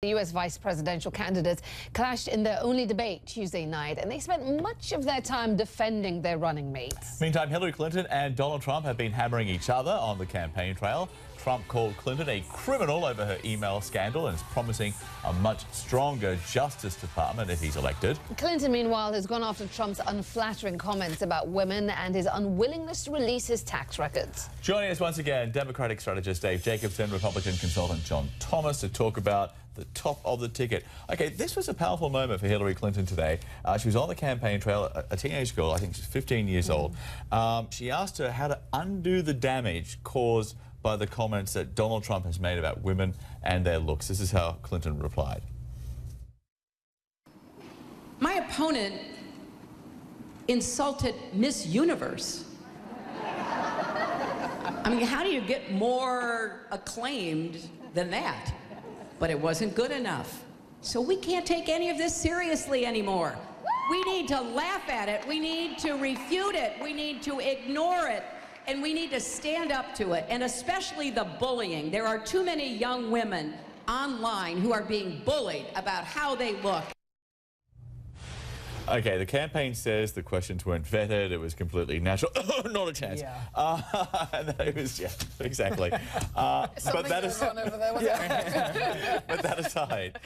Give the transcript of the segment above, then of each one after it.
The U.S. vice presidential candidates clashed in their only debate Tuesday night, and they spent much of their time defending their running mates. Meantime, Hillary Clinton and Donald Trump have been hammering each other on the campaign trail. Trump called Clinton a criminal over her email scandal and is promising a much stronger Justice Department if he's elected. Clinton, meanwhile, has gone after Trump's unflattering comments about women and his unwillingness to release his tax records. Joining us once again, Democratic strategist Dave Jacobson, Republican consultant John Thomas to talk about the top of the ticket. Okay, this was a powerful moment for Hillary Clinton today. She was on the campaign trail, a teenage girl, I think she's 15 years old. She asked her how to undo the damage caused by the comments that Donald Trump has made about women and their looks. This is how Clinton replied. My opponent insulted Miss Universe. I mean, how do you get more acclaimed than that? But it wasn't good enough. So we can't take any of this seriously anymore. We need to laugh at it. We need to refute it. We need to ignore it. And we need to stand up to it, and especially the bullying. There are too many young women online who are being bullied about how they look. Okay, the campaign says the questions weren't vetted, it was completely natural. Not a chance. Yeah. It was, yeah, exactly. But that aside,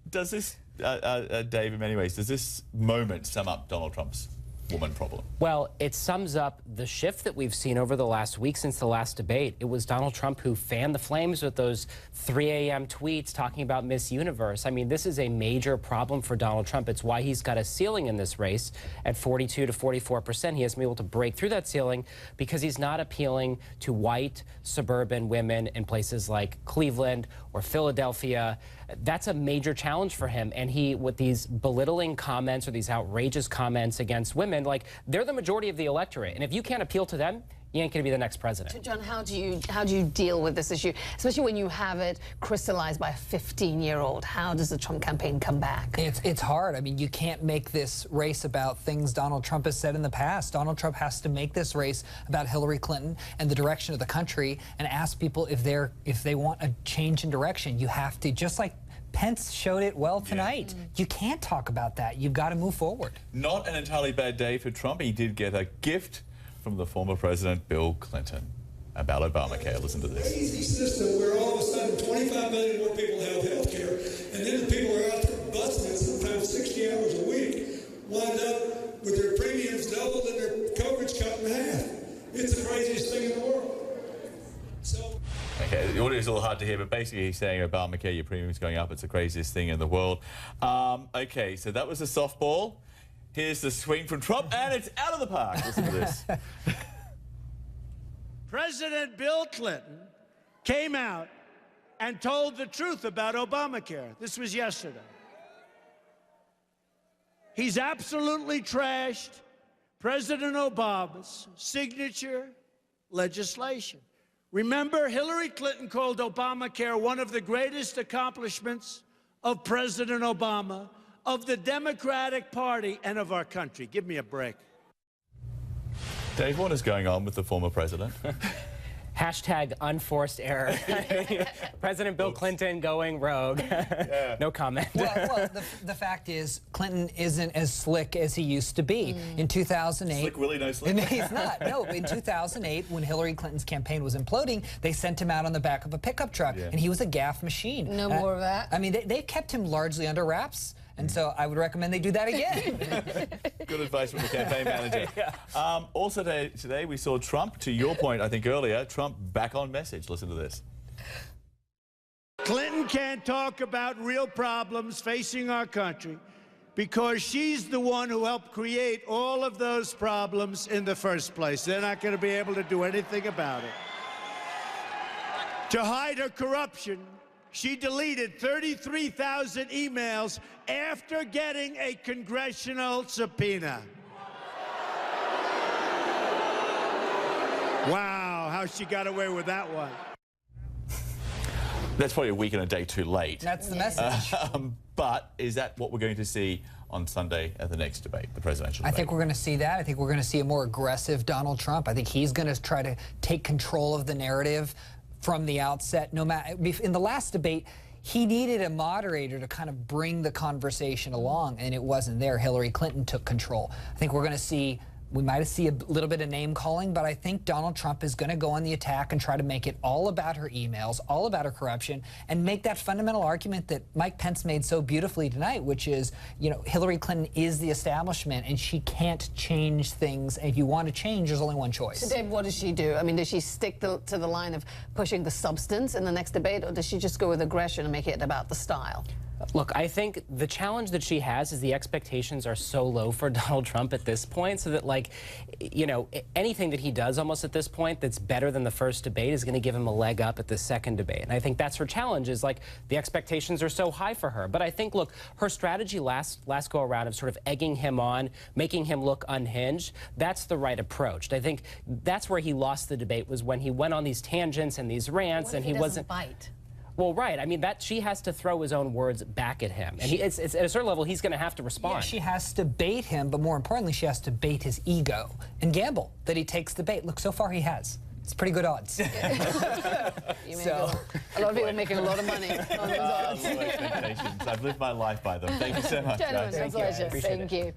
does this, Dave, in many ways, does this moment sum up Donald Trump's woman problem? Well, it sums up the shift that we've seen over the last week since the last debate. It was Donald Trump who fanned the flames with those 3 a.m. tweets talking about Miss Universe. I mean, this is a major problem for Donald Trump. It's why he's got a ceiling in this race at 42 to 44%. He hasn't been able to break through that ceiling because he's not appealing to white suburban women in places like Cleveland or Philadelphia. That's a major challenge for him. And he, with these belittling comments or these outrageous comments against women, like, they're the majority of the electorate. And if you can't appeal to them, you ain't going to be the next president. So, John, how do you deal with this issue, especially when you have it crystallized by a 15-year-old? How does the Trump campaign come back? It's hard. I mean, you can't make this race about things Donald Trump has said in the past. Donald Trump has to make this race about Hillary Clinton and the direction of the country and ask people if they want a change in direction. You have to, just like Pence showed it well tonight. Yeah. You can't talk about that. You've got to move forward. Not an entirely bad day for Trump. He did get a gift from the former president, Bill Clinton, about Obamacare. Listen to this. Crazy system where all of a sudden 25 million more people have health care, and then the people who are out there busting it sometimes 60 hours a week wind up with their premiums doubled and their coverage cut in half. It's the craziest thing in the world. So. Okay, the audio is a little hard to hear, but basically he's saying Obamacare, your premium's going up. It's the craziest thing in the world. Okay, so that was a softball. Here's the swing from Trump, and it's out of the park. Listen to this. President Bill Clinton came out and told the truth about Obamacare. This was yesterday. He's absolutely trashed President Obama's signature legislation. Remember, Hillary Clinton called Obamacare one of the greatest accomplishments of President Obama, of the Democratic Party, and of our country. Give me a break. Dave, what is going on with the former president? Hashtag unforced error. President Bill Clinton going rogue. No comment. Well, the fact is, Clinton isn't as slick as he used to be. In 2008... Slick Willie, no slick? He's not. No, in 2008, when Hillary Clinton's campaign was imploding, they sent him out on the back of a pickup truck, and he was a gaffe machine. No more of that? I mean, they've kept him largely under wraps. And so I would recommend they do that again. Good advice from the campaign manager. Also today we saw Trump, to your point, I think earlier, Trump back on message. Listen to this. Clinton can't talk about real problems facing our country because she's the one who helped create all of those problems in the first place. They're not going to be able to do anything about it. To hide her corruption, she deleted 33,000 emails after getting a congressional subpoena. Wow, how she got away with that one. That's probably a week and a day too late. That's the message. But is that what we're going to see on Sunday at the next debate, the presidential debate? I think we're going to see that. I think we're going to see a more aggressive Donald Trump. I think he's going to try to take control of the narrative from the outset. No matter in the last debate, he needed a moderator to kind of bring the conversation along, and it wasn't there. Hillary Clinton took control. I think we're going to see, we might see a little bit of name calling, but I think Donald Trump is going to go on the attack and try to make it all about her emails, all about her corruption, and make that fundamental argument that Mike Pence made so beautifully tonight, which is, you know, Hillary Clinton is the establishment and she can't change things. And if you want to change, there's only one choice. So, Dave, what does she do? I mean, does she stick to the line of pushing the substance in the next debate, or does she just go with aggression and make it about the style? Look, I think the challenge that she has is the expectations are so low for Donald Trump at this point, so that, like, you know, anything that he does almost at this point that's better than the first debate is going to give him a leg up at the second debate. And I think that's her challenge, is like the expectations are so high for her. But I think, look, her strategy last go around of sort of egging him on, making him look unhinged, that's the right approach. I think that's where he lost the debate, was when he went on these tangents and these rants, What if and he wasn't. bite? Well, right. I mean, that she has to throw his own words back at him. And it's at a certain level, he's going to have to respond. Yeah, she has to bait him, but more importantly, she has to bait his ego and gamble that he takes the bait. Look, so far he has. It's pretty good odds. A lot of people making a lot of money on those odds. Low expectations. I've lived my life by them. Thank you so much, Gentlemen, guys. a pleasure. Thank you.